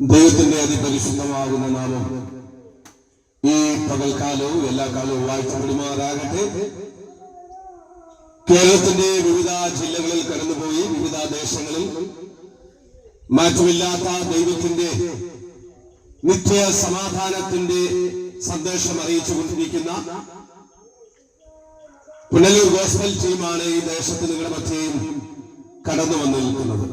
ദൈവത്തിന്റെ അതിപരിശുദ്ധമാകുന്ന നാമം ഈ പകൽക്കാലവും എല്ലാ കാലവും വാഴ്ത്തപ്പെടുമാറാകട്ടെ. കേരളത്തിന്റെ വിവിധ ജില്ലകളിൽ കടന്നുപോയി വിവിധ ദേശങ്ങളിൽ മാറ്റമില്ലാത്ത ദൈവത്തിന്റെ നിത്യ സമാധാനത്തിന്റെ സന്ദേശം അറിയിച്ചുകൊണ്ടിരിക്കുന്ന പുനലൂർ ഗോസ്ബൽ ടീമാണ് ഈ ദേശത്ത് നിങ്ങളുടെ മധ്യയും കടന്നു വന്നു നിൽക്കുന്നത്.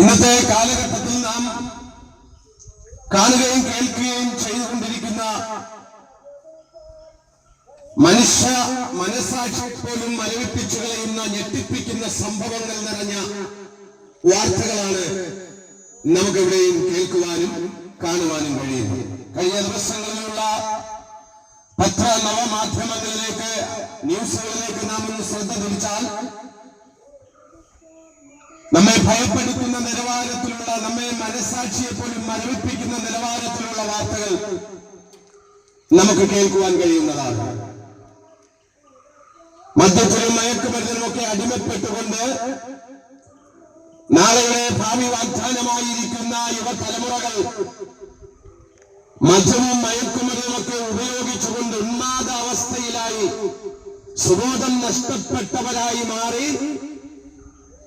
ഇന്നത്തെ കാലഘട്ടത്തിൽ നാം കാണുകയും കേൾക്കുകയും ചെയ്തുകൊണ്ടിരിക്കുന്ന മനുഷ്യ മനസാക്ഷി പോലും മരവിപ്പിച്ചു കളയുന്ന ഞെട്ടിപ്പിക്കുന്ന സംഭവങ്ങൾ നിറഞ്ഞ വാർത്തകളാണ് നമുക്കിവിടെയും കേൾക്കുവാനും കാണുവാനും കഴിയുന്നത്. കഴിഞ്ഞ ദിവസങ്ങളിലുള്ള പത്ര നവമാധ്യമങ്ങളിലേക്ക് ന്യൂസുകളിലേക്ക് നാം ഒന്ന് ശ്രദ്ധ തിരിച്ചാൽ നമ്മെ ഭയപ്പെടുത്തുന്ന നിലവാരത്തിലുള്ള, നമ്മെ മനസാക്ഷിയെ പോലും മരവിപ്പിക്കുന്ന നിലവാരത്തിലുള്ള വാർത്തകൾ നമുക്ക് കേൾക്കുവാൻ കഴിയുന്നതാണ്. മദ്യത്തിലും മയക്കുമരുന്നിനുമൊക്കെ അടിമപ്പെട്ടുകൊണ്ട് നാളെയുടെ ഭാവി വാഗ്ദാനമായിരിക്കുന്ന യുവതലമുറകൾ മദ്യവും മയക്കുമരുന്നുമൊക്കെ ഉപയോഗിച്ചുകൊണ്ട് ഉന്മാദ അവസ്ഥയിലായി സുബോധം നഷ്ടപ്പെട്ടവരായി മാറി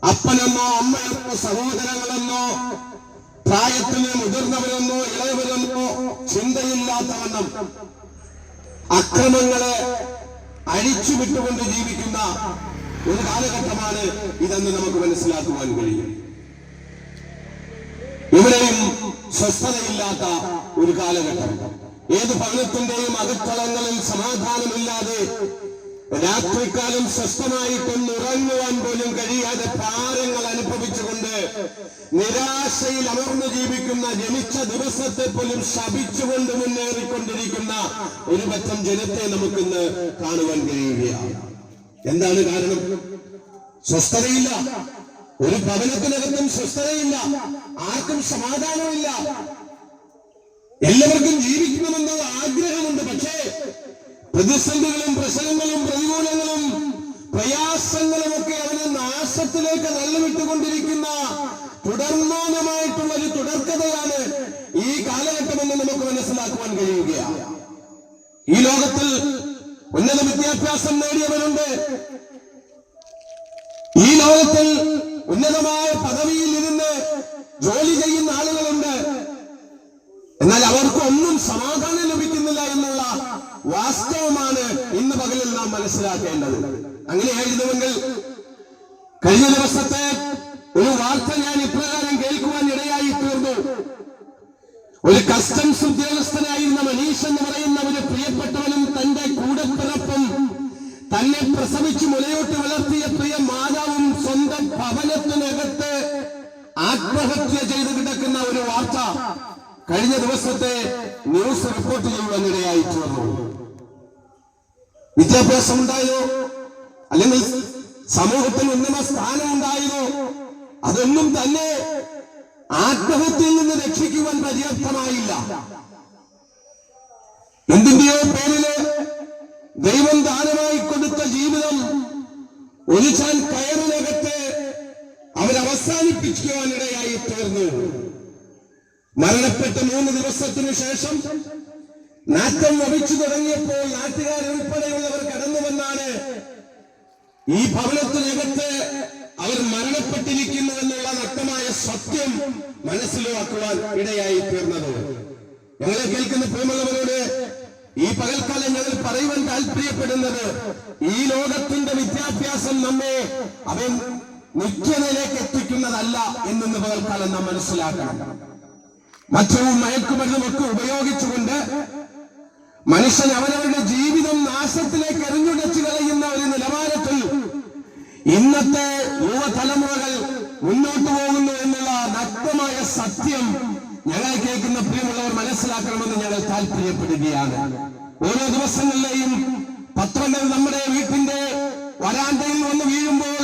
അപ്പനെന്നോ അമ്മയെന്നോ സഹോദരങ്ങളെന്നോ പ്രായത്തിന് മുതിർന്നവരെന്നോ ഇളയവരെന്നോ ചിന്തയില്ലാത്തവണ്ണം അക്രമങ്ങളെ അഴിച്ചുവിട്ടുകൊണ്ട് ജീവിക്കുന്ന ഒരു കാലഘട്ടമാണ് ഇതെന്ന് നമുക്ക് മനസ്സിലാക്കുവാൻ കഴിയും. ഇവിടെയും സ്വസ്ഥതയില്ലാത്ത ഒരു കാലഘട്ടം. ഏത് ഭവനത്തിന്റെയും അകത്തളങ്ങളിൽ സമാധാനമില്ലാതെ രാത്രിക്കാലം സ്വസ്ഥമായിട്ടൊന്ന് ഉറങ്ങുവാൻ പോലും കഴിയാതെ ഭാരങ്ങൾ അനുഭവിച്ചുകൊണ്ട് നിരാശയിൽ അമർന്നു ജീവിക്കുന്ന, ജനിച്ച ദിവസത്തെ പോലും ശപിച്ചുകൊണ്ട് മുന്നേറിക്കൊണ്ടിരിക്കുന്ന ഒരു പറ്റം ജനത്തെ നമുക്കിന്ന് കാണുവാൻ കഴിയുകയാണ്. എന്താണ് കാരണം? സ്വസ്ഥതയില്ല. ഒരു ഭവനത്തിനകത്തും സ്വസ്ഥതയില്ല. ആർക്കും സമാധാനമില്ല. എല്ലാവർക്കും ജീവിക്കണമെന്ന ആഗ്രഹമുണ്ട്. പക്ഷേ പ്രതിസന്ധികളും പ്രശ്നങ്ങളും പ്രതികൂലങ്ങളും പ്രയാസങ്ങളും ഒക്കെ അവനെ നാശത്തിലേക്ക് തള്ളിവിട്ടുകൊണ്ടിരിക്കുന്ന തുടർമാനമായിട്ടുള്ള ഒരു തുടർക്കഥയാണ് ഈ കാലഘട്ടമെന്ന് നമുക്ക് മനസ്സിലാക്കുവാൻ കഴിയുകയാണ്. ഈ ലോകത്തിൽ ഉന്നത വിദ്യാഭ്യാസം നേടിയവരുണ്ട്. ഈ ലോകത്തിൽ ഉന്നതമായ പദവിയിൽ ഇരുന്ന് ജോലി ചെയ്യുന്ന ആളുകളുണ്ട്. എന്നാൽ അവർക്കൊന്നും സമാധാനം ലഭിക്കുന്നില്ല എന്നുള്ള വാസ്തവമാണ് ഇന്ന് പകലിൽ നാം മനസ്സിലാക്കേണ്ടത്. അങ്ങനെയായിരുന്നുവെങ്കിൽ കഴിഞ്ഞ ദിവസത്തെ ഒരു വാർത്ത ഞാൻ ഇപ്രകാരം കേൾക്കുവാൻ ഇടയായി തീർന്നു. ഒരു കസ്റ്റംസ് ഉദ്യോഗസ്ഥനായിരുന്ന മനീഷ് എന്ന് പറയുന്ന ഒരു പ്രിയപ്പെട്ടവനും തന്റെ കൂടപ്പിറപ്പും തന്നെ പ്രസവിച്ച് മുലയോട്ട് വളർത്തിയ പ്രിയ മാതാവും സ്വന്തം ഭവനത്തിനകത്ത് ആത്മഹത്യ ചെയ്ത് കിടക്കുന്ന ഒരു വാർത്ത കഴിഞ്ഞ ദിവസത്തെ ന്യൂസ് റിപ്പോർട്ട് ചെയ്യുവാനിടയായി തീർന്നു. വിദ്യാഭ്യാസം ഉണ്ടായോ, അല്ലെങ്കിൽ സമൂഹത്തിൽ ഉന്നത സ്ഥാനം ഉണ്ടായോ, അതൊന്നും തന്നെ ആത്മഹത്യയിൽ നിന്ന് രക്ഷിക്കുവാൻ പര്യാപ്തമായില്ല. എന്തിന്റെയോ പേരില് ദൈവം ദാനമായി കൊടുത്ത ജീവിതം ഒരു ചാൻ കയറിനകത്ത് അവരവസാനിപ്പിക്കുവാനിടയായി തീർന്നു. മരണപ്പെട്ട് 3 ദിവസത്തിനു ശേഷം നാറ്റം വഹിച്ചു തുടങ്ങിയപ്പോൾ നാട്ടുകാരുൾപ്പെടെയുള്ളവർ കടന്നു വന്നാണ് ഈ ഭവനത്തിനകത്ത് അവർ മരണപ്പെട്ടിരിക്കുന്നു എന്നുള്ള നഗ്നമായ സത്യം മനസ്സിലാക്കുവാൻ ഇടയായി തീർന്നത്. ഞങ്ങളെ കേൾക്കുന്ന പ്രിയമുള്ളവരോട് ഈ പകൽക്കാലം ഞങ്ങൾ പറയുവാൻ താല്പര്യപ്പെടുന്നത്, ഈ ലോകത്തിന്റെ വിദ്യാഭ്യാസം നമ്മെ അവൻ നിത്യതയിലേക്ക് എത്തിക്കുന്നതല്ല എന്നു പകൽക്കാലം നാം മനസ്സിലാക്കണം. മദ്യവും മയക്കുമരുന്നുമൊക്കെ ഉപയോഗിച്ചുകൊണ്ട് മനുഷ്യൻ അവനവരുടെ ജീവിതം നാശത്തിലേക്ക് എറിഞ്ഞുടച്ചു കളയുന്ന ഒരു നിലവാരത്തിൽ ഇന്നത്തെ യുവതലമുറകൾ മുന്നോട്ട് പോകുന്നു എന്നുള്ള നഗ്നമായ സത്യം ഞങ്ങളെ കേൾക്കുന്ന പ്രിയമുള്ളവർ മനസ്സിലാക്കണമെന്ന് ഞങ്ങൾ താല്പര്യപ്പെടുകയാണ്. ഓരോ ദിവസങ്ങളിലെയും പത്രങ്ങൾ നമ്മുടെ വീട്ടിന്റെ വരാന്തയിൽ വന്ന് വീഴുമ്പോൾ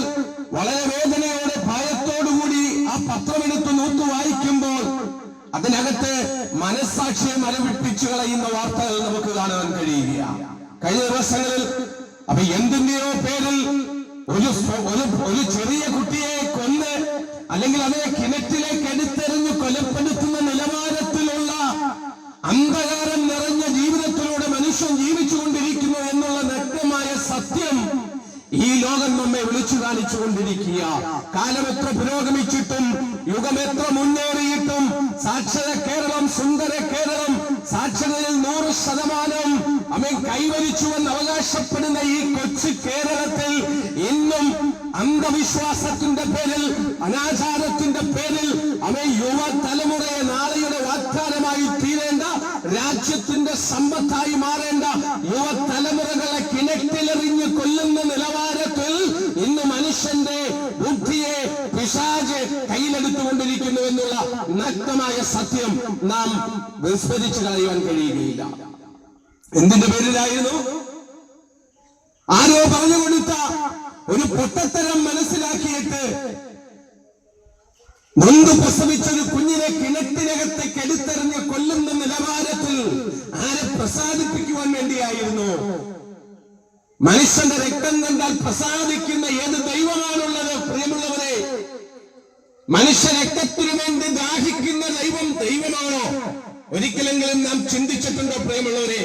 വളരെ വേദനയോടെ ഭയത്തോടുകൂടി ആ പത്രമെടുത്ത് നൂത്തു വായിക്കുമ്പോൾ അതിനകത്ത് മനസ്സാക്ഷിയെ മരവിപ്പിച്ചു കളയുന്ന വാർത്തകൾ നമുക്ക് കാണാൻ കഴിയുകയാണ്. കഴിഞ്ഞ ദിവസങ്ങളിൽ അപ്പൊ എന്തിന്റെയോ പേരിൽ ഒരു ചെറിയ കുട്ടിയെ കൊന്ന് അതേ കിണറ്റിലേക്ക് എടുത്തെറിഞ്ഞ് കൊലപ്പെടുത്തുന്ന നിലവാരത്തിലുള്ള അന്ധകാരം നിറഞ്ഞ ജീവിതത്തിലൂടെ മനുഷ്യൻ ജീവിച്ചുകൊണ്ടിരിക്കുന്നു എന്നുള്ള നഗ്നമായ സത്യം ഈ ലോകം നമ്മെ വിളിച്ചു കാണിച്ചുകൊണ്ടിരിക്കുക. കാലമെത്ര പുരോഗമിച്ചിട്ടും യുഗമെത്ര മുന്നേറിയിട്ടും സാക്ഷര കേരളം, സുന്ദര കേരളം, സാക്ഷരതയിൽ 100% അമേൻ കൈവരിച്ചുവെന്ന് അവകാശപ്പെടുന്ന ഈ കൊച്ചു കേരളത്തിൽ ഇന്നും അന്ധവിശ്വാസത്തിന്റെ പേരിൽ, അനാചാരത്തിന്റെ പേരിൽ അമേൻ യുവതലമുറയെ നാളെയുടെ വാഗ്ദാനമായി തീരേണ്ട, രാജ്യത്തിന്റെ സമ്പത്തായി മാറേണ്ട യുവതലമുറകളെ കിണറ്റിലെറിഞ്ഞ് കൊല്ലുന്ന നിലവാരത്തിൽ ഇന്ന് മനുഷ്യന്റെ ബുദ്ധിയെ പിശാച് കയ്യിലെടുത്തുകൊണ്ടിരിക്കുന്നു എന്നുള്ള നഗ്നമായ സത്യം നാം വിസ്മരിച്ചു കളയുവാൻ കഴിയുകയില്ല. എന്തിന്റെ പേരിലായിരുന്നു? ആരോ പറഞ്ഞു കൊടുത്ത ഒരു പൊട്ടത്തരം മനസ്സിലാക്കിയിട്ട് നൊന്ത് പ്രസവിച്ചൊരു കുഞ്ഞിനെ കിണറ്റിനകത്തേക്ക് എടുത്തെറിഞ്ഞ് കൊല്ലുന്ന നിലവാരത്തിൽ ആരെ പ്രസാദിപ്പിക്കുവാൻ വേണ്ടിയായിരുന്നു? മനുഷ്യന്റെ രക്തം കണ്ടാൽ പ്രസാദിക്കുന്ന ഏത് ദൈവമാണുള്ളത്? പ്രിയമുള്ളവരെ, മനുഷ്യ രക്തത്തിനു വേണ്ടി ദാഹിക്കുന്ന ദൈവമാണോ? ഒരിക്കലെങ്കിലും നാം ചിന്തിച്ചിട്ടുണ്ടോ പ്രിയമുള്ളവരെ?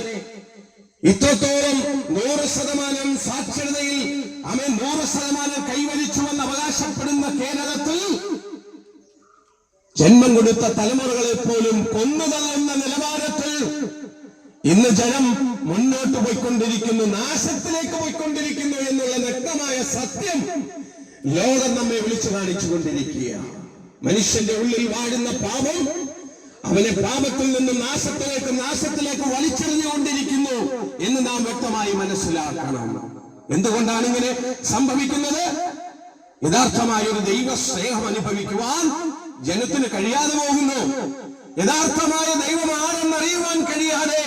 ഇത്രത്തോളം 100% സാക്ഷരതയിൽ 100% കൈവരിച്ചുവെന്ന് അവകാശപ്പെടുന്ന കേരളത്തിൽ ജന്മം കൊടുത്ത തലമുറകളെ പോലും കൊന്നുതള്ളുന്ന നിലവാരത്തിൽ ഇന്ന് ജനം മുന്നോട്ട് പോയിക്കൊണ്ടിരിക്കുന്നു, നാശത്തിലേക്ക് പോയിക്കൊണ്ടിരിക്കുന്നു എന്നുള്ള വ്യക്തമായ സത്യം ലോകം നമ്മെ വിളിച്ചു കാണിച്ചുകൊണ്ടിരിക്കുക. മനുഷ്യന്റെ ഉള്ളിൽ വാഴുന്ന പാപം അവനെ പാപത്തിൽ നിന്ന് നാശത്തിലേക്ക് വലിച്ചെറിഞ്ഞുകൊണ്ടിരിക്കുന്നു എന്ന് നാം വ്യക്തമായി മനസ്സിലാക്കണം. എന്തുകൊണ്ടാണ് ഇങ്ങനെ സംഭവിക്കുന്നത്? യഥാർത്ഥമായ ഒരു ദൈവ സ്നേഹം അനുഭവിക്കുവാൻ ജനത്തിന് കഴിയാതെ പോകുന്നു. യഥാർത്ഥമായ ദൈവം ആരെന്നറിയുവാൻ കഴിയാതെ,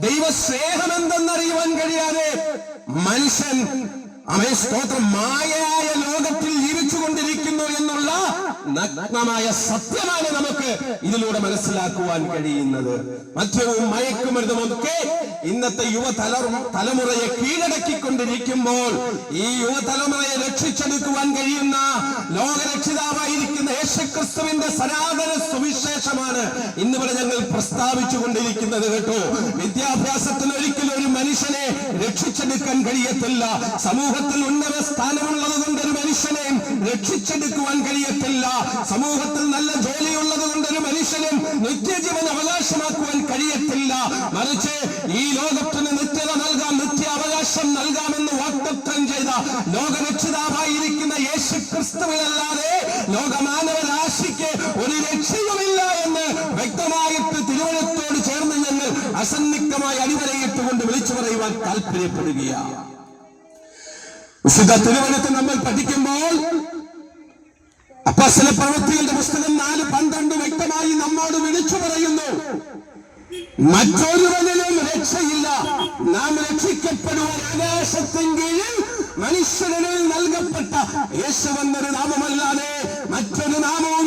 ദൈവ സ്നേഹം എന്തെന്നറിയുവാൻ കഴിയാതെ മനുഷ്യൻ സ്തോത്രം മായയായ ലോകത്തിൽ ജീവിച്ചുകൊണ്ടിരിക്കുന്നു എന്നുള്ള നഗ്നമായ സത്യമാണ് നമുക്ക് ഇതിലൂടെ മനസ്സിലാക്കുവാൻ കഴിയുന്നത്. മദ്യവും മയക്കുമരുന്നുമൊക്കെ ഇന്നത്തെ യുവതലമുറയെ കീഴടക്കിക്കൊണ്ടിരിക്കുമ്പോൾ ഈ യുവതലമുറയെ രക്ഷിച്ചെടുക്കുവാൻ കഴിയുന്ന ലോകരക്ഷിതാവായിരിക്കുന്ന യേശുക്രിസ്തുവിന്റെ സനാതന സുവിശേഷമാണ് ഇന്നിവിടെ ഞങ്ങൾ പ്രസ്താവിച്ചു കൊണ്ടിരിക്കുന്നത് കേട്ടോ. വിദ്യാഭ്യാസത്തിന് ഒരിക്കലും ഒരു മനുഷ്യനെ രക്ഷിച്ചെടുക്കാൻ കഴിയത്തില്ല. സമൂഹത്തിൽ ഉന്നത സ്ഥാനമുള്ളത് കൊണ്ട് ഒരു മനുഷ്യനെ രക്ഷിച്ചെടുക്കുവാൻ കഴിയത്തില്ല. സമൂഹത്തിൽ നല്ല ജോലിയുള്ളത് കൊണ്ട് ഒരു മനുഷ്യനും നിത്യജീവൻ അവകാശമാക്കുവാൻ കഴിയത്തില്ല. മറിച്ച് ഈ ലോകത്തിന് നിത്യത നൽകാം, നിത്യ അവകാശം നൽകാമെന്ന് വാഗ്ദത്തം ചെയ്ത ലോകരക്ഷിതാവായിരിക്കുന്ന യേശുക്രിസ്തുവിനല്ലാതെ ലോകമാനവരാശിക്ക് ഒരു രക്ഷയുമില്ല എന്ന് വ്യക്തമായിട്ട് തിരുവഴുത്തോട് ചേർന്ന് ഞങ്ങൾ അസന്നിഗ്ധമായി അടിവരയിട്ടുകൊണ്ട് വിളിച്ചു പറയുവാൻ താല്പര്യപ്പെടുകയാണ്. വിശുദ്ധ തിരുവഴുത്ത് നമ്മൾ പഠിക്കുമ്പോൾ അപ്പോസ്തല പ്രവൃത്തികളുടെ പുസ്തകം 4:12 വ്യക്തമായി നമ്മോട് വിളിച്ചു പറയുന്നു, മറ്റൊരുവനിലും രക്ഷയില്ല, നാം രക്ഷിക്കപ്പെടുവാൻ ആകാശത്തിൻ കീഴിൽ മനുഷ്യരിൽ നൽകപ്പെട്ട യേശുവെന്നൊരു നാമമല്ലാതെ മറ്റൊരു നാമവും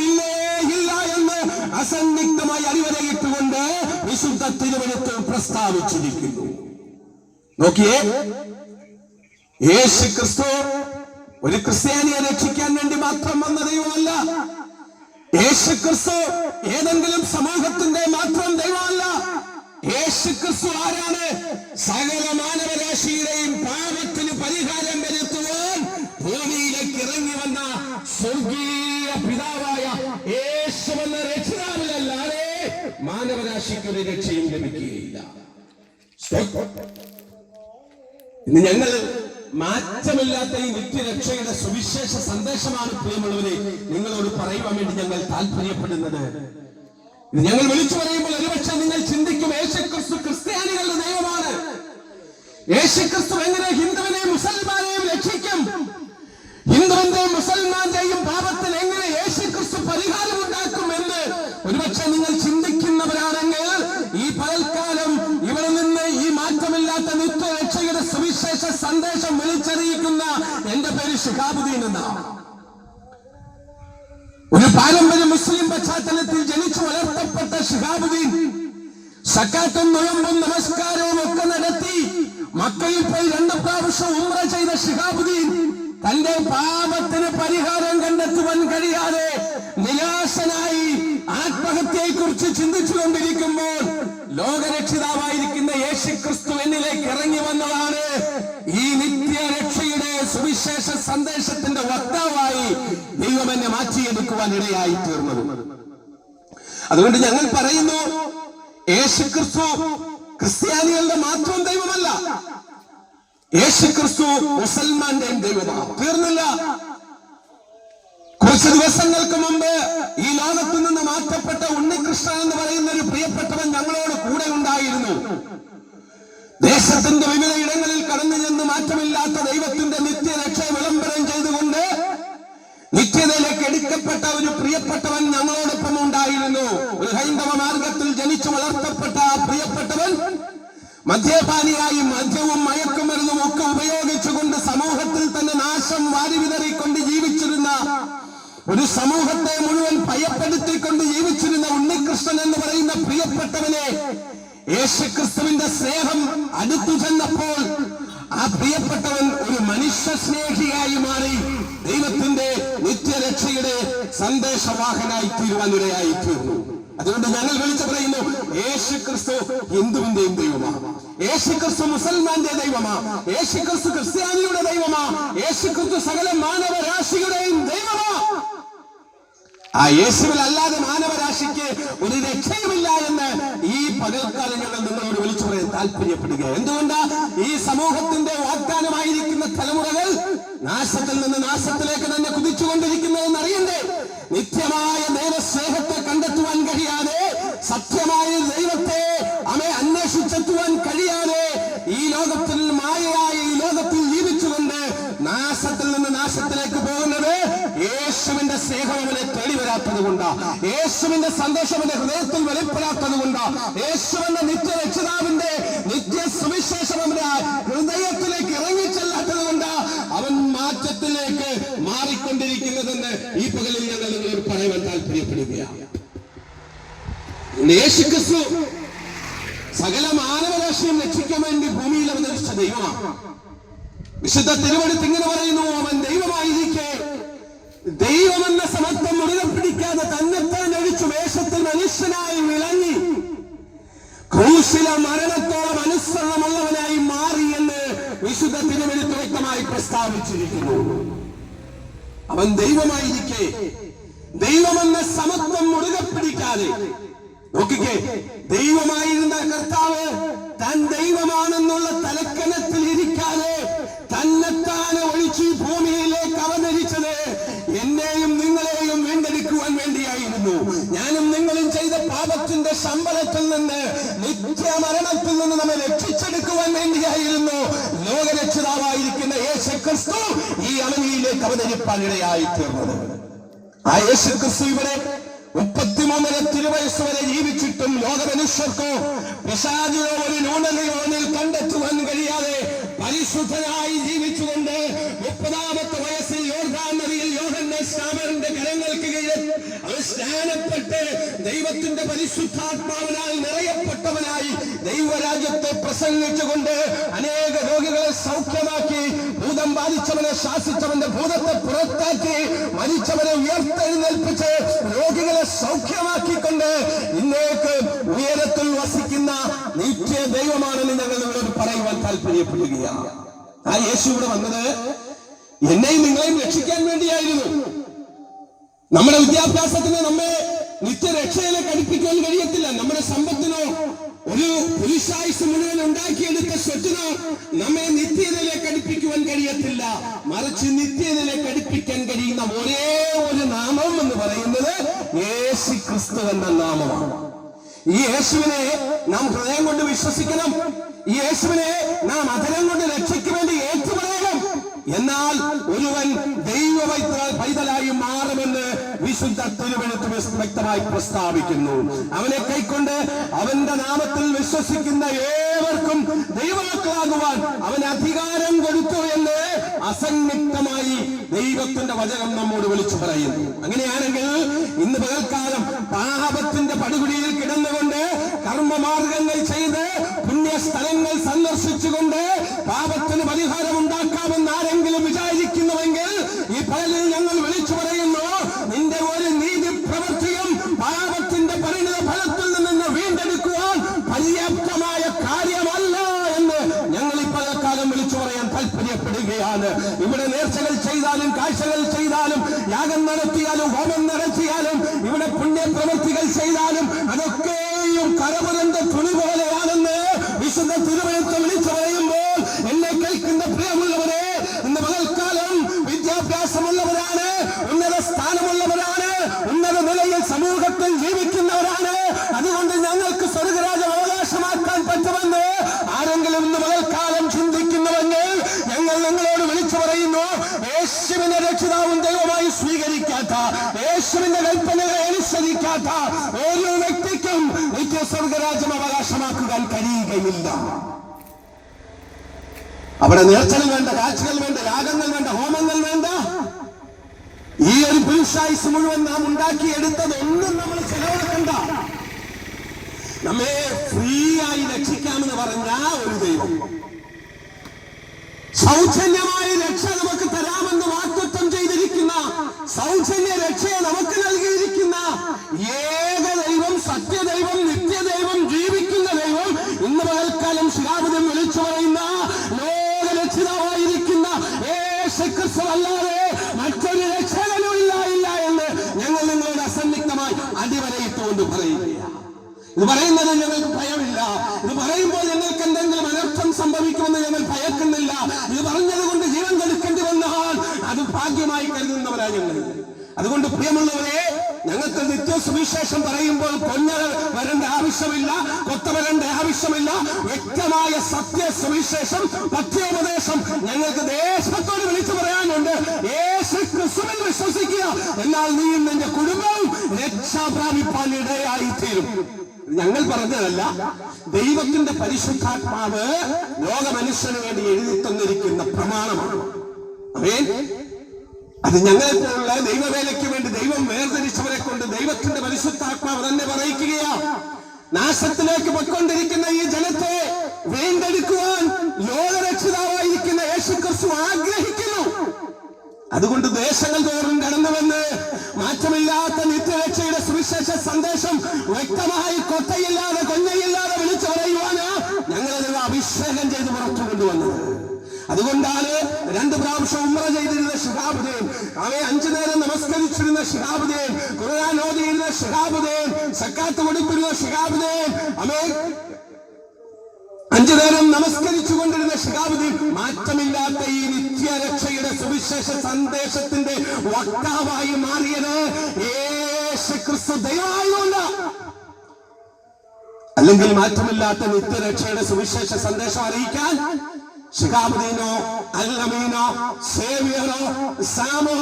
ഇല്ല എന്ന് അസന്നിഗ്ധമായി അടിവരയിട്ടുകൊണ്ട് വിശുദ്ധ തിരുവഴുത്ത് പ്രസ്താവിച്ചിരിക്കുന്നു. നോക്കിയേ, യേശുക്രിസ്തു ഒരു ക്രിസ്ത്യാനിയെ രക്ഷിക്കാൻ വേണ്ടി മാത്രം വന്ന ദൈവമല്ല. യേശുക്രിസ്തു ഏതെങ്കിലും സമൂഹത്തിന്റെ മാത്രം ദൈവമല്ല. യേശുക്രിസ്തു ആരാണ്? സകല മാനവരാശിയുടെയും പാപത്തിന് പരിഹാരം വരുത്തുവാൻ ഭൂമിയിലേക്ക് ഇറങ്ങി വന്ന സ്വർഗീയ പിതാവായ യേശുവെന്ന രക്ഷിതാവിലല്ലാതെ മാനവരാശിക്ക് ഒരു രക്ഷയും ലഭിക്കുകയില്ല. ഇന്ന് ഞങ്ങൾ മാറ്റമില്ലാത്ത ഈ നിത്യരക്ഷയുടെ സുവിശേഷ സന്ദേശമാണ് പ്രിയമുള്ളവരെ നിങ്ങളോട് പറയുവാൻ വേണ്ടി ഞങ്ങൾ താല്പര്യപ്പെടുന്നത്. ഞങ്ങൾ വിളിച്ചു പറയുമ്പോൾ ഒരുപക്ഷെ നിങ്ങൾ ചിന്തിക്കും, യേശുക്രിസ്തു ക്രിസ്ത്യാനികളുടെ ദൈവമാണ്. യേശുക്രിസ്തു എങ്ങനെ ഹിന്ദുവിനെയും മുസൽമാനെയും രക്ഷിക്കും? ഹിന്ദുവിന്റെയും മുസൽമാന്റെയും പാപത്തിൽ എങ്ങനെ യേശുക്രിസ്തു പരിഹാരമുണ്ടാക്കും എന്ന് ഒരുപക്ഷെ നിങ്ങൾ ചിന്തിക്കുന്നവരാണെങ്കിൽ ഈ പകൽക്കാലം ഇവിടെ നിന്ന് ഈ മാറ്റമില്ലാത്ത നിത്യരക്ഷയുടെ സുവിശേഷ സന്ദേശം വിളിച്ചറിയിക്കുന്ന എന്റെ പേര് ശിഹാബുദ്ദീൻ എന്നാണ്. ഒരു പാരമ്പര്യ മുസ്ലിം പശ്ചാത്തലത്തിൽ ജനിച്ചു വളർത്തപ്പെട്ട ശിഹാബുദ്ദീൻ സക്കാത്തും നുഴമ്പും നമസ്കാരവും ഒക്കെ നടത്തി മക്കയിൽ പോയി 2 പ്രാവശ്യം ഉംറ ചെയ്ത ശിഹാബുദ്ദീൻ തന്റെ പാപത്തിന് പരിഹാരം കണ്ടെത്തുവാൻ കഴിയാതെ നിരാശനായി ആത്മഹത്യയെക്കുറിച്ച് ചിന്തിച്ചുകൊണ്ടിരിക്കുമ്പോൾ ലോകരക്ഷിതാവായിരിക്കുന്ന യേശുക്രിസ്തു എന്നിലേക്ക് ഇറങ്ങി വന്നതാണ് ഈ നിത്യരക്ഷയുടെ സുവിശേഷ സന്ദേശത്തിന്റെ വക്താവായി ദൈവം എന്നെ മാറ്റിയെടുക്കുവാൻ ഇടയായി തീർന്നത്. അതുകൊണ്ട് ഞങ്ങൾ പറയുന്നു, യേശുക്രിസ്തു ക്രിസ്ത്യാനികളുടെ മാത്രം ദൈവമല്ല, യേശുക്രിസ്തു മുസൽമാന്റെയും ദൈവമാണ്. തീർന്നില്ല. കുറച്ച് ദിവസങ്ങൾക്ക് മുമ്പ് ഈ ലോകത്തു നിന്ന് മാറ്റപ്പെട്ട ഉണ്ണികൃഷ്ണൻ എന്ന് പറയുന്ന ഒരു പ്രിയപ്പെട്ടവൻ ഞങ്ങളോട് കൂടെ ഉണ്ടായിരുന്നു. ദേശത്തിന്റെ വിവിധ ഇടങ്ങളിൽ കടന്നു ചെന്ന് മാറ്റമില്ലാത്ത ദൈവത്തിന്റെ നിത്യരക്ഷ വിളംബരം ചെയ്തുകൊണ്ട് നിത്യതയിലേക്ക് എടുക്കപ്പെട്ട ഒരു പ്രിയപ്പെട്ടവൻ ഞങ്ങളോടൊപ്പം ഉണ്ടായിരുന്നു. ഒരു ഹൈന്ദവ മാർഗത്തിൽ ജനിച്ചു വളർത്തപ്പെട്ട ആ പ്രിയപ്പെട്ടവൻ മദ്യപാനിയായി മദ്യവും മയക്കുമരുന്നും ഒക്കെ ഉപയോഗിച്ചുകൊണ്ട് സമൂഹത്തിൽ തന്നെ നാശം വാരിവിതറിക്കൊണ്ട് ജീവിച്ചിരുന്ന, ഒരു സമൂഹത്തെ മുഴുവൻ ഭയപ്പെടുത്തിക്കൊണ്ട് ജീവിച്ചിരുന്ന ഉണ്ണികൃഷ്ണൻ എന്ന് പറയുന്ന പ്രിയപ്പെട്ടവനെ യേശുക്രിസ്തുവിന്റെ സ്നേഹം അടുത്തു ചെന്നപ്പോൾ ആ പ്രിയപ്പെട്ടവൻ ഒരു മനുഷ്യ സ്നേഹിയായി മാറി ദൈവത്തിന്റെ നിത്യരക്ഷയുടെ സന്ദേശവാഹനായി തീരുവാനിടയായി തീർന്നു. അതുകൊണ്ട് ഞങ്ങൾ വിളിച്ചു പറയുന്നു, യേശുക്രിസ്തു ഹിന്ദുവിന്റെയും ദൈവമാണ്, യേശുക്രിസ്തു മുസൽമാന്റെ ദൈവമാണ്, യേശുക്രിസ്തു ക്രിസ്ത്യാനിയുടെ ദൈവമാണ്, യേശുക്രിസ്തു സകല മാനവരാശിയുടെയും ദൈവമാണ്. ആ യേശുവിൽ അല്ലാതെ മാനവരാശിക്ക് ഒരു രക്ഷയുമില്ല എന്ന് ഈ പകൽക്കാലം ഞങ്ങൾ നിങ്ങളോട് വിളിച്ചു പറയാൻ താല്പര്യപ്പെടുക. എന്തുകൊണ്ടാ ഈ സമൂഹത്തിന്റെ വാഗ്ദാനമായിരിക്കുന്ന തലമുറകൾ നാശത്തിൽ നിന്ന് നാശത്തിലേക്ക് തന്നെ കുതിച്ചുകൊണ്ടിരിക്കുന്നതെന്ന് അറിയണ്ടേ? നിത്യമായ ദൈവസ്നേഹത്തെ കണ്ടെത്തുവാൻ കഴിയാതെ, സത്യമായ ദൈവത്തെ അന്വേഷിച്ചെത്തുവാൻ കഴിയാതെ ഈ ലോകത്തിൽ മായയായ ഈ ലോകത്തിൽ ജീവിച്ചുകൊണ്ട് നാശത്തിൽ നിന്ന് നാശത്തിലേക്ക് പോകുന്നത് യേശുവിന്റെ സ്നേഹം അവനെ തേടി വരാത്തത് കൊണ്ടാ, യേശുവിന്റെ സന്തോഷം അവന്റെ ഹൃദയത്തിൽ വെളിപ്പെടാത്തത് കൊണ്ടാ, യേശുവിന്റെ നിത്യരക്ഷിതാവിന്റെ നിത്യ സുവിശേഷം അവന്റെ ഹൃദയത്തിലേക്ക് ഇറങ്ങിച്ചെല്ലാത്തത് കൊണ്ടാ അവൻ മാറ്റത്തിലേക്ക് മാറിക്കൊണ്ടിരിക്കുന്നതെന്ന് ഈ പകലിൽ ഞങ്ങൾ നിങ്ങളോട് പറയാൻ താല്പര്യപ്പെടുകയാണ്. യേശുക്രിസ്തു സകല മാനവരാശിയും രക്ഷിക്കാൻ വേണ്ടി ഭൂമിയിൽ അവതരിച്ച ദൈവമാണ്. വിശുദ്ധ തിരുവെഴുത്ത് ഇങ്ങനെ പറയുന്നു, അവൻ ദൈവമായിരിക്കെ ദൈവമെന്ന സമത്വം മുറുകെ പിടിക്കാതെ തന്നെത്താൻ ഒഴിച്ചു വേഷത്തിൽ മനുഷ്യനായി വിളങ്ങി ക്രൂശിലെ മരണത്തോളം അനുസരണമുള്ളവനായി മാറി എന്ന് വിശുദ്ധ തിരുവെഴുത്ത് വ്യക്തമായി പ്രസ്താവിച്ചിരിക്കുന്നു. അവൻ ദൈവമായിരിക്കെ ദൈവമെന്ന സമത്വം മുറുകെ പിടിക്കാതെ, നോക്കിക്കേ, ദൈവമായിരുന്ന കർത്താവ് താൻ ദൈവമാണെന്നുള്ള തലക്കനത്തിൽ ഇരിക്കാതെ തന്നെത്താനെ ഒഴിച്ച് ഭൂമിയിലേക്ക് അവതരിച്ചത് എന്നെയും നിങ്ങളെയും വീണ്ടെടുക്കുവാൻ വേണ്ടിയായിരുന്നു. ഞാനും നിങ്ങളും ചെയ്ത പാപത്തിന്റെ ശമ്പളത്തിൽ നിന്ന്, നിത്യമരണത്തിൽ നിന്ന് നമ്മെ രക്ഷിച്ചെടുക്കുവാൻ വേണ്ടിയായിരുന്നു ലോകരക്ഷിതാവായിരിക്കുന്ന യേശുക്രിസ്തു ഈ അവനിയിലേക്ക് അവതരിപ്പാൻ ഇടയായി തീർന്നത്. ആ യേശുക്രിസ്തു ഇവിടെ 33 തിരുവയസ്സ് വരെ ജീവിച്ചിട്ടും ലോകമനുഷ്യർക്കോ പിശാചിനോ ഒരു ന്യൂനതയോനിൽ കണ്ടെത്തുവാൻ കഴിയാതെ പരിശുദ്ധനായി ജീവിച്ചുകൊണ്ട് 30ാമത്തെ വയസ്സിൽ യോർദാൻ നദിയിൽ യോഹന്നാൻ സ്നാപകന്റെ കരങ്ങൾക്ക് കീഴിൽ അവൻ സ്നാനപ്പെട്ട് ദൈവത്തിന്റെ പരിശുദ്ധാത്മാവിനാൽ നിറയപ്പെട്ടവനായി ദൈവരാജ്യത്തെ പ്രസംഗിച്ചുകൊണ്ട് അനേക രോഗികളെ സൗഖ്യമാക്കി, ഭൂതം ബാധിച്ചവനെ ശാസിച്ചവന്റെ ഭൂതത്തെ പുറത്താക്കി, മരിച്ചവനെ ഉയർത്തെഴുന്നേൽപ്പിച്ച് രോഗികളെ സൗഖ്യമാക്കിക്കൊണ്ട് ഇന്നേക്ക് ഉയരത്തിൽ വസിക്കുന്ന നിത്യ ദൈവമാണെന്ന് ഞങ്ങൾ നിങ്ങളോട് പറയുവാൻ താല്പര്യപ്പെടുകയാണ്. ആ യേശു ഇവിടെ വന്നത് എന്നെയും നിങ്ങളെയും രക്ഷിക്കാൻ വേണ്ടിയായിരുന്നു. നമ്മുടെ വിദ്യാഭ്യാസത്തിന് നമ്മെ നിത്യരക്ഷയിലേക്ക് അടുപ്പിക്കാൻ കഴിയത്തില്ല. നമ്മുടെ സമ്പത്തിനോ ഒരു പുരുഷായുസ് മുഴുവൻ ഉണ്ടാക്കിയെടുത്ത സ്വത്തിനോ നമ്മെ നിത്യതയിലേക്ക് അടുപ്പിക്കുവാൻ കഴിയത്തില്ല. മറിച്ച് നിത്യതയിലേക്ക് അടുപ്പിക്കാൻ കഴിയുന്ന ഒരേ ഒരു നാമം എന്ന് പറയുന്നത് യേശുക്രിസ്തു എന്ന നാമമാണ്. ഈ യേശുവിനെ നാം ഹൃദയം കൊണ്ട് വിശ്വസിക്കണം. ഈ യേശുവിനെ നാം അധരം കൊണ്ട് രക്ഷയ്ക്ക് വേണ്ടി ഏറ്റുപറയണം. എന്നാൽ ഒരുവൻ ദൈവ പൈതലായി മാറുമെന്ന് വിശുദ്ധ തിരുവെഴുത്ത് വ്യക്തമായി പ്രസ്താവിക്കുന്നു. അവനെ കൈക്കൊണ്ട് അവന്റെ നാമത്തിൽ വിശ്വസിക്കുന്ന ഏവർക്കും ദൈവമക്കളാകുവാൻ അവൻ അധികാരം കൊടുത്തു എന്ന് അസന്നിഗ്ധമായി ദൈവത്തിന്റെ വചനം നമ്മോട് വിളിച്ചു പറയുന്നു. അങ്ങനെയാണെങ്കിൽ ഇന്ന് പകൽക്കാലം പാപത്തിന്റെ പടുകുടിയിൽ കിടന്നുകൊണ്ട് കർമ്മമാർഗങ്ങൾ ചെയ്ത് പുണ്യസ്ഥലങ്ങൾ സന്ദർശിച്ചുകൊണ്ട് പാപത്തിന് പരിഹാരം ഉണ്ടാക്കാമെന്ന് ആരെങ്കിലും വിചാരിക്കുന്നുവെങ്കിൽ ചെയ്യപ്പെടുകയാണ്. ഇവിടെ നേർച്ചകൾ ചെയ്താലും കാഴ്ചകൾ ചെയ്താലും യാഗം നടത്തിയാലും ഹോമം നടത്തിയാലും ഇവിടെ പുണ്യപ്രവൃത്തികൾ ചെയ്താലും അതൊക്കെയും കരപുരണ്ട തുണി പോലെയാണെന്ന് വിശുദ്ധ തിരുവചനത്തെ വിളിച്ചു പറയുമ്പോൾ എന്നെ കേൾക്കുന്ന പ്രിയമുള്ളവരെ, ഇന്ന് പകൽക്കാലം വിദ്യാഭ്യാസമുള്ളവരാണ്, ഉന്നത സ്ഥാനമുള്ളവരാണ്, ഉന്നത നിലയിൽ സമൂഹത്തിൽ ജീവിക്കുന്നവരാണ്. അതുകൊണ്ട് ഞങ്ങൾക്ക് സ്വർഗരാജ്യം അവകാശമാക്കാൻ പറ്റുമെന്ന് ആരെങ്കിലും ഇന്ന് പകൽക്കാലം ചിന്തിക്കുന്നുവെങ്കിൽ ഞങ്ങൾ നിങ്ങളോട് വിളിച്ചു പറയുന്നു, യേശുവിനെ രക്ഷിതാവും ദൈവമായി സ്വീകരിക്കാത്ത, യേശുവിന്റെ കൽപ്പനകളെ അനുസരിക്കാത്ത ഓരോ വ്യക്തിക്കും നിത്യ സ്വർഗരാജ്യം അവകാശമാക്കുവാൻ കഴിയുകയില്ല. അവിടെ നേർച്ചകൾ വേണ്ട, കാഴ്ചകൾ വേണ്ട, യാഗങ്ങൾ വേണ്ട, ഹോമങ്ങൾ വേണ്ട. ഈ ഒരു പുരുഷായുസ് മുഴുവൻ നാം ഉണ്ടാക്കിയെടുത്തത് ഒന്നും നമ്മൾ ചെലവഴിക്കണ്ട. നമ്മെ ഫ്രീ ആയി രക്ഷിക്കാമെന്ന് പറഞ്ഞ ഒരു ദൈവം, സൗജന്യമായ രക്ഷ നമുക്ക് തരാമെന്ന് വാഗ്ദത്തം ചെയ്തിരിക്കുന്ന, സൗജന്യ രക്ഷയെ നമുക്ക് നൽകിയിരിക്കുന്ന ഏക ദൈവം, സത്യദൈവം, നിത്യദൈവം, ജീവിക്കുന്ന ദൈവം, ഇന്ന് പകൽക്കാലം ശിഹാബുദ്ദീൻ വിളിച്ചു പറയുന്ന ലോകരക്ഷിതാവായിരിക്കുന്ന യേശുക്രിസ്തു അല്ലാതെ മറ്റൊരു രക്ഷകനും ഇല്ല എന്ന് ഞങ്ങൾ നിങ്ങളോട് അസന്നിഗ്ധമായി അടിവരയിട്ടുകൊണ്ട് പറയുകയാണ്. ഇത് പറയുന്നത് ഞങ്ങൾക്ക് ഭയമില്ല. ഇത് പറയുമ്പോൾ ഞങ്ങൾക്ക് എന്തെങ്കിലും അനർത്ഥം സംഭവിക്കുമെന്ന് ഞങ്ങൾ ഭയക്കുന്നില്ല. ഇത് പറഞ്ഞത് കൊണ്ട് ജീവൻ കൊടുക്കേണ്ടി വന്നാൽ അത് ഭാഗ്യമായി കരുതുന്നവരാണ് ഞങ്ങൾ. അതുകൊണ്ട് പ്രിയമുള്ളവരെ, ഞങ്ങൾക്ക് നിത്യ സുവിശേഷം പറയുമ്പോൾ കൊഞ്ഞ വരേണ്ട ആവശ്യമില്ല, കൊത്ത വരേണ്ട ആവശ്യമില്ല. വ്യക്തമായ സത്യ സുവിശേഷം, പഥ്യോപദേശം ഞങ്ങൾക്ക് ദേശത്തോട് വിളിച്ചു പറയാനുണ്ട്. യേശു ക്രിസ്തുവിൽ വിശ്വസിക്കുക, എന്നാൽ നീയും നിന്റെ കുടുംബവും രക്ഷ പ്രാപിപ്പാൻ ഇടയായിത്തീരും. ഞങ്ങൾ പറഞ്ഞതല്ല, ദൈവത്തിന്റെ പരിശുദ്ധാത്മാവ് ലോക മനുഷ്യന് വേണ്ടി എഴുതി തന്നിരിക്കുന്ന പ്രമാണമാണ്. ആമേൻ. അത് ഞങ്ങളെപ്പോലുള്ള ദൈവവേലയ്ക്ക് വേണ്ടി ദൈവം വേർതിരിച്ചവരെ കൊണ്ട് ദൈവത്തിന്റെ പരിശുദ്ധാത്മാവ് തന്നെ പറയിക്കുകയാ. നാശത്തിലേക്ക് പൊയ്ക്കൊണ്ടിരിക്കുന്ന ഈ ജനത്തെ വീണ്ടെടുക്കുവാൻ ലോകരക്ഷിതാവായിരിക്കുന്ന യേശുക്രിസ്തു ആഗ്രഹിക്കുന്നു. അതുകൊണ്ട് ദേശങ്ങൾ തോറും കടന്നുവന്ന് മാറ്റമില്ലാത്ത നിത്യരക്ഷയുടെ സുവിശേഷ സന്ദേശം വ്യക്തമായി കൊത്തയില്ലാതെ കൊഞ്ഞയില്ലാതെ വിളിച്ചു പറയുവാന് ഞങ്ങളത് അഭിഷേകം ചെയ്ത് പുറത്തു കൊണ്ടുവന്നത്. അതുകൊണ്ടാണ് 2 പ്രാവശ്യം ഉംറ ചെയ്തിരുന്ന ശിഹാബുദ്ദീൻ, അവയെ 5 നേരം നമസ്കരിച്ചിരുന്ന ശിഹാബുദ്ദീൻ, ഖുർആൻ ഓതിയിരുന്ന ശിഹാബുദ്ദീൻ, സക്കാത്ത് കൊടുത്തിരുന്ന ശിഹാബുദ്ദീൻ, അവയെ 5 നേരം നമസ്കരിച്ചു കൊണ്ടിരുന്ന ശിഹാബുദ്ദീൻ മാറ്റമില്ലാത്ത ഈ നിത്യരക്ഷയുടെ സുവിശേഷ സന്ദേശത്തിന്റെ വക്താവായി മാറിയത് യേശുക്രിസ്തു ദൈവമായതുകൊണ്ട്. അല്ലെങ്കിൽ മാറ്റമില്ലാത്ത നിത്യരക്ഷയുടെ സുവിശേഷ സന്ദേശം അറിയിക്കാൻ ശിഹാബുദ്ദീനോ അൽ-അമീനോ സേവിയറോ സാമോ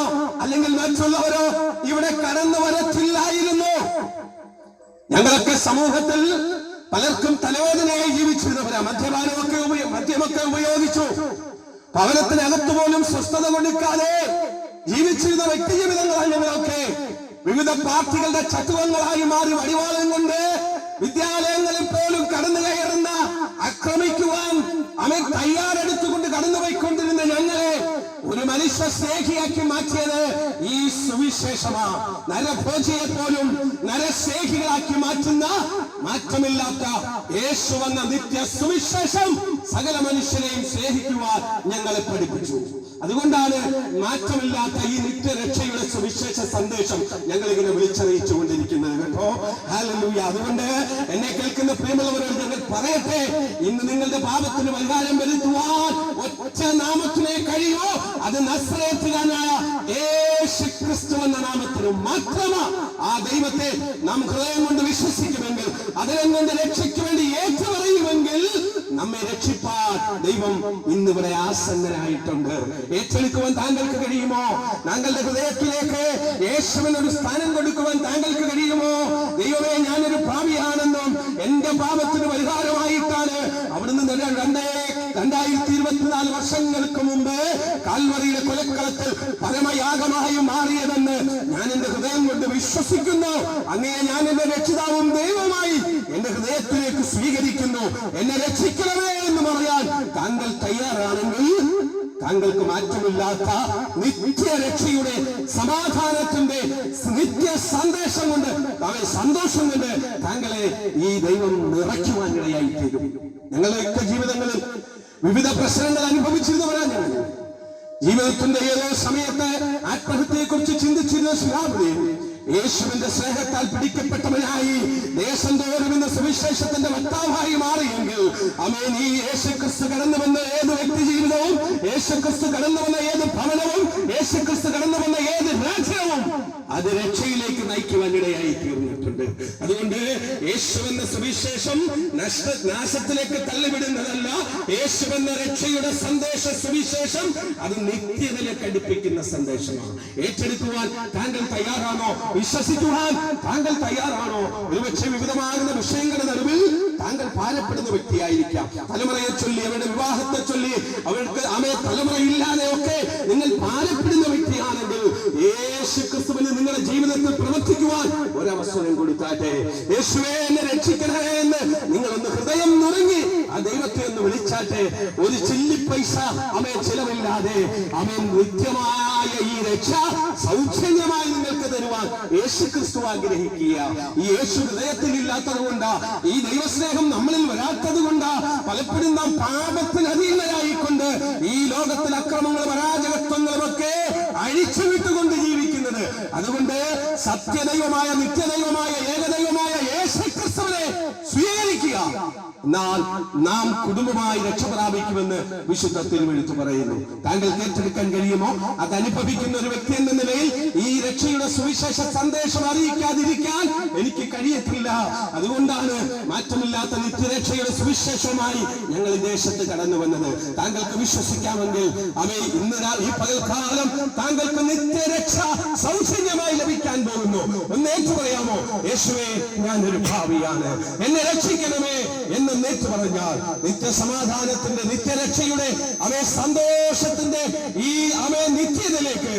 അല്ലെങ്കിൽ മറ്റുള്ളവരോ ഇവിടെ കടന്നു വരത്തില്ലായിരുന്നു. ഞങ്ങളൊക്കെ സമൂഹത്തിൽ പലർക്കും തലവേദനയായി ജീവിച്ചിരുന്നവരാ. മദ്യമൊക്കെ ഉപയോഗിച്ചു ഭവനത്തിനകത്ത് പോലും സ്വസ്ഥത കൊടുക്കാതെ ജീവിച്ചിരുന്ന വ്യക്തി ജീവിതങ്ങളാണ് ഞങ്ങളൊക്കെ. വിവിധ പാർട്ടികളുടെ ചട്ടുവങ്ങളായി മാറി വടിവാളം കൊണ്ട് വിദ്യാലയങ്ങളിൽ പോലും കടന്നു കയറുന്ന, ആക്രമിക്കുവാൻ അവൻ തയ്യാറെടുത്തുകൊണ്ട് കടന്നുപോയിക്കൊണ്ടിരുന്ന ഞങ്ങളെ ഒരു മനുഷ്യ സ്നേഹിയാക്കി മാറ്റിയത് ഈ സുവിശേഷമാണ്. നരഭോജിയെ പോലും നരസ്നേഹികളാക്കി മാറ്റുന്ന മാറ്റമില്ലാത്ത യേശു എന്ന നിത്യ സുവിശേഷം സകല മനുഷ്യരെയും സ്നേഹിക്കുവാൻ ഞങ്ങളെ പഠിപ്പിച്ചു. അതുകൊണ്ടാണ് മാറ്റമില്ലാത്ത ഈ നിത്യരക്ഷയുടെ സുവിശേഷ സന്ദേശം ഞങ്ങൾ ഇങ്ങനെ വിളിച്ചറിയിച്ചു കൊണ്ടിരിക്കുന്നത് കേട്ടോ. ഹല്ലേലൂയ. അതുകൊണ്ട് എന്നെ കേൾക്കുന്ന പ്രിയമുള്ളവരോട് ഞങ്ങൾ പറയട്ടെ, ഇന്ന് നിങ്ങളുടെ പാപത്തിന് പരിഹാരം വരുത്തുവാൻ ഒറ്റ നാമത്തിനെ കഴിയോ, അത് നസ്രയത്തുകാരനായ യേശുക്രിസ്തു എന്ന നാമത്തിന് മാത്രമാണ്. ആ ദൈവത്തെ നാം ഹൃദയം കൊണ്ട് വിശ്വസിക്കുമെങ്കിൽ, അതിനെ കൊണ്ട് രക്ഷയ്ക്ക് വേണ്ടി ഏറ്റുപറയുമെങ്കിൽ നമ്മെ രക്ഷിപ്പാൻ ദൈവം ഇന്നിവിടെ ആസന്നനായിട്ടുണ്ട്. ഏറ്റെടുക്കുവാൻ താങ്കൾക്ക് കഴിയുമോ? താങ്കളുടെ ഹൃദയത്തിലേക്ക് യേശുവിനൊരു സ്ഥാനം കൊടുക്കുവാൻ താങ്കൾക്ക് കഴിയുമോ? ദൈവമേ, ഞാനൊരു പാപിയാണെന്നും എന്റെ പാപത്തിന് പരിഹാരമായിട്ടാണ് അവിടുന്ന് 2024 വർഷങ്ങൾക്ക് മുമ്പ് കാൽവറിയുടെ കൊലക്കളത്തിൽ പരമയാഗമായി മാറിയതെന്ന് ഞാൻ എന്റെ ഹൃദയം കൊണ്ട് വിശ്വസിക്കുന്നു. അങ്ങനെ ഞാൻ എന്റെ രക്ഷിതാവും ദൈവമായി എന്റെ ഹൃദയത്തിലേക്ക് സ്വീകരിക്കുന്നു. എന്നെ രക്ഷിക്കണമേ എന്ന് പറയാൻ താങ്കൾ തയ്യാറാണെങ്കിൽ താങ്കൾക്ക് മാറ്റമില്ലാത്ത നിത്യരക്ഷയുടെ സമാധാനത്തിന്റെ നിത്യ സന്ദേശം കൊണ്ട്, സന്തോഷം കൊണ്ട് താങ്കളെ ഈ ദൈവം നിറയ്ക്കുവാനിടയായി തീരും. ഞങ്ങളുടെയൊക്കെ ജീവിതങ്ങളിൽ വിവിധ പ്രശ്നങ്ങൾ അനുഭവിച്ചിരുന്നവരാണ് ഞങ്ങൾ. ജീവിതത്തിന്റെ ഏതോ സമയത്ത് ആത്മഹത്യയെക്കുറിച്ച് ചിന്തിച്ചിരുന്ന ശ്രീരാമനെ യേശുവിന്റെ സ്നേഹത്താൽ പിടിക്കപ്പെട്ടവനായി ദേശം തോറും ഇന്ന് സുവിശേഷത്തിന്റെ വക്താവായി മാറിയെങ്കിൽ ആമേൻ, ഈ യേശുക്രിസ്തു കടന്നു വന്ന ഏത് വ്യക്തി ജീവിതവും, യേശുക്രിസ്തു കടന്നു വന്ന ഏത് ഭവനവും, യേശുക്രിസ്തു കടന്നു വന്ന ഏത് രാജ്യവും അത് രക്ഷയിലേക്ക് നയിക്കുവാൻ ഇടയായി തീർന്നിട്ടുണ്ട്. അതുകൊണ്ട് യേശുവെന്ന സുവിശേഷം നാശത്തിലേക്ക് തള്ളിവിടുന്നതല്ല. യേശുവെന്ന രക്ഷയുടെ സന്ദേശ സുവിശേഷം അത് നിത്യതയിലേക്ക് അടുപ്പിക്കുന്ന സന്ദേശമാണ്. ഏറ്റെടുക്കുവാൻ താങ്കൾ തയ്യാറാണോ? വിശ്വസിക്കുവാൻ താങ്കൾ തയ്യാറാണോ? ഒരുപക്ഷെ വിവിധമാകുന്ന വിഷയങ്ങളുടെ നടുവിൽ താങ്കൾ ഭാരപ്പെടുന്ന വ്യക്തിയായിരിക്കാം. തലമുറയെ ചൊല്ലി, അവരുടെ വിവാഹത്തെ ചൊല്ലി, അവർക്ക് തലമുറയില്ലാതെ ഒക്കെ നിങ്ങൾ ഭാരപ്പെടുന്ന വ്യക്തിയാണെങ്കിൽ യേശുക്രിസ്തുവിന് നിങ്ങളുടെ ജീവിതത്തിൽ പ്രവർത്തിക്കുവാൻ ഒരവസരം കൊടുത്താട്ടെ. യേശുവേ എന്നെ രക്ഷിക്കണേ എന്ന് നിങ്ങളൊന്ന് ഹൃദയം നുറങ്ങി ആ ദൈവത്തെ ഒന്ന് വിളിച്ചാട്ടെ. ഒരു ചില്ലി പൈസ ചിലവില്ലാതെ നിത്യമായ ഈ രക്ഷ സൗജന്യമായി നിങ്ങൾക്ക് തരുവാൻ യേശുക്രിസ്തു ആഗ്രഹിക്കുക. ഈ യേശു ഹൃദയത്തിൽ ഇല്ലാത്തത് കൊണ്ടാ, ഈ ദൈവസ്നേഹം നമ്മളിൽ വരാത്തത് കൊണ്ടാ പലപ്പോഴും നാം പാപത്തിന് അധീനരായിക്കൊണ്ട് ഈ ലോകത്തിൽ അക്രമങ്ങളും അരാജകത്വങ്ങളും ഒക്കെ അഴിച്ചുവിട്ടുകൊണ്ട് ജീവിക്കുന്നത്. അതുകൊണ്ട് സത്യദൈവമായ, നിത്യദൈവമായ, ഏകദൈവമായ യേശുക്രിസ്തുവിനെ സ്വീകരിക്കുക. എന്നാൽ നാം കുടുംബമായി രക്ഷ പ്രാപിക്കുമെന്ന് വിശുദ്ധ തിരുവെഴുത്ത് പറയുന്നു. താങ്കൾക്ക് ഏറ്റെടുക്കാൻ കഴിയുമോ? അത് അനുഭവിക്കുന്ന ഒരു വ്യക്തി എന്ന നിലയിൽ ഈ രക്ഷയുടെ സുവിശേഷ സന്ദേശം അറിയിക്കാതിരിക്കാൻ എനിക്ക് കഴിയത്തില്ല. അതുകൊണ്ടാണ് മാറ്റമില്ലാത്ത നിത്യരക്ഷയുടെ സുവിശേഷവുമായി ഞങ്ങൾ ഈ ദേശത്ത് കടന്നു വന്നത്. താങ്കൾക്ക് വിശ്വസിക്കാമെങ്കിൽ ഇന്ന് ഈ പകൽക്കാലം താങ്കൾക്ക് നിത്യരക്ഷ സൗജന്യമായി ലഭിക്കാൻ പോകുന്നു. ഒന്ന് ഏറ്റു പറയാമോ? യേശുവേ, ഞാനൊരു ഭാവിയാണ്, എന്നെ രക്ഷിക്കണമേ എന്ന് നേറ്റു പറഞ്ഞാൽ നിത്യസമാധാനത്തിന്റെ, നിത്യരക്ഷയുടെ സന്തോഷത്തിന്റെ ഈ നിത്യതയിലേക്ക്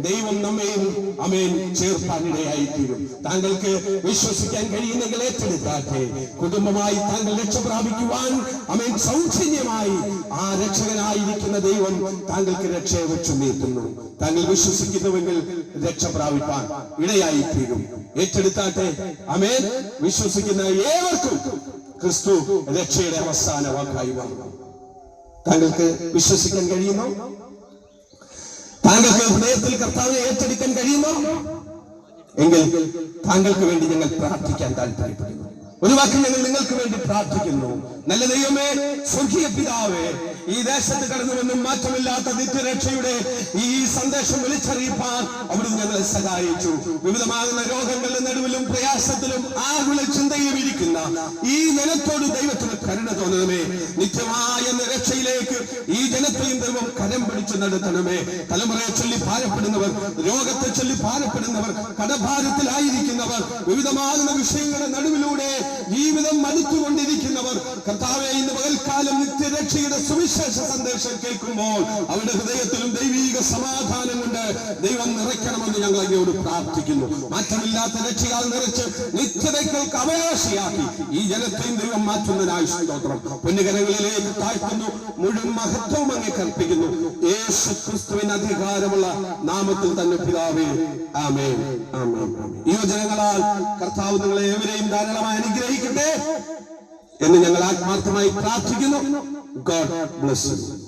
ദൈവം നമ്മയും ചേർക്കാനിടയായിത്തീരും. താങ്കൾക്ക് വിശ്വസിക്കാൻ കഴിയുന്നെങ്കിൽ ഏറ്റെടുത്താട്ടെ. കുടുംബമായി താങ്കൾ രക്ഷ പ്രാപിക്കുവാൻ സൗജന്യമായി ആ രക്ഷകനായിരിക്കുന്ന ദൈവം താങ്കൾക്ക് രക്ഷയെ വെച്ചു നീട്ടുന്നു. താങ്കൾ വിശ്വസിക്കുന്നുവെങ്കിൽ രക്ഷ പ്രാപിപ്പാൻ ഇടയായിത്തീരും. ഏറ്റെടുത്താട്ടെ. വിശ്വസിക്കുന്ന ഏവർക്കും ക്രിസ്തു രക്ഷയുടെ അവസാന വാക്കായി വന്നു. താങ്കൾക്ക് വിശ്വസിക്കാൻ കഴിയുമോ? താങ്കൾക്ക് ഹൃദയത്തിൽ കർത്താവിനെ ഏറ്റെടുക്കാൻ കഴിയുമോ? എങ്കിൽ താങ്കൾക്ക് വേണ്ടി ഞങ്ങൾ പ്രാർത്ഥിക്കാൻ താല്പര്യപ്പെടുന്നു. ഒരു വാക്കിൽ ഞങ്ങൾ നിങ്ങൾക്ക് വേണ്ടി പ്രാർത്ഥിക്കുന്നു. നല്ല ദൈവമേ, സ്വർഗീയ പിതാവേ, ഈ ദേശത്ത് കടന്നുവെന്നും മാറ്റമില്ലാത്ത നിത്യരക്ഷയുടെ ഈ സന്ദേശം വിളിച്ചറിയിപ്പാൻ അവിടുന്ന് ഞങ്ങളെ സഹായിച്ചു. വിവിധമാകുന്ന രോഗങ്ങളുടെ നടുവിലും പ്രയാസത്തിലും ആകുല ചിന്തയിലും ഇരിക്കുന്ന ഈ ജനത്തോട് ദൈവത്തിന് കരുണ തോന്നണമേ. നിത്യമായ രക്ഷയിലേക്ക് ഈ ജനത്തെയും ദൈവം കരം പിടിച്ചു നടത്തണമേ. തലമുറയെ ചൊല്ലി ഭാരപ്പെടുന്നവർ, രോഗത്തെ ചൊല്ലി ഭാരപ്പെടുന്നവർ, കടഭാരത്തിലായിരിക്കുന്നവർ, വിവിധമാകുന്ന വിഷയങ്ങളുടെ നടുവിലൂടെ ജീവിതം മടുത്തുകൊണ്ടിരിക്കുന്നവർ, കർത്താവേ, ഇന്ന് പകൽക്കാലം നിത്യരക്ഷയുടെ സുവിശേഷ സന്ദേശം കേൾക്കുമ്പോൾ അവരുടെ ഹൃദയത്തിലും ദൈവീക സമാധാനം കൊണ്ട് ദൈവം നിറയ്ക്കണമെന്ന് ഞങ്ങൾ അങ്ങയോട് പ്രാർത്ഥിക്കുന്നു. മാറ്റമില്ലാത്ത രക്ഷയാൽ നിറച്ച് നിത്യതയ്ക്കൾക്ക് അവകാശിയാക്കി ഈ ജനത്തെയും ദൈവം മാറ്റുന്നതിനായി സ്തോത്രം. പൊന്നുകരങ്ങളിലേക്ക് താഴ്ത്തുന്നു. മുഴുവൻ മഹത്വവും അങ്ങേ കൽപ്പിക്കുന്നു. യേശു ക്രിസ്തുവിന് അധികാരമുള്ള നാമത്തിൽ തന്നെ പിതാവേ, ആമേൻ, ആമേൻ. ഈ വചനങ്ങളാൽ കർത്താവ് നിങ്ങളെ ഏവരെയും ധാരാളമായി അനുഗ്രഹിക്കട്ടെ എന്ന് ഞങ്ങൾ ആത്മാർത്ഥമായി പ്രാർത്ഥിക്കുന്നു. God bless you.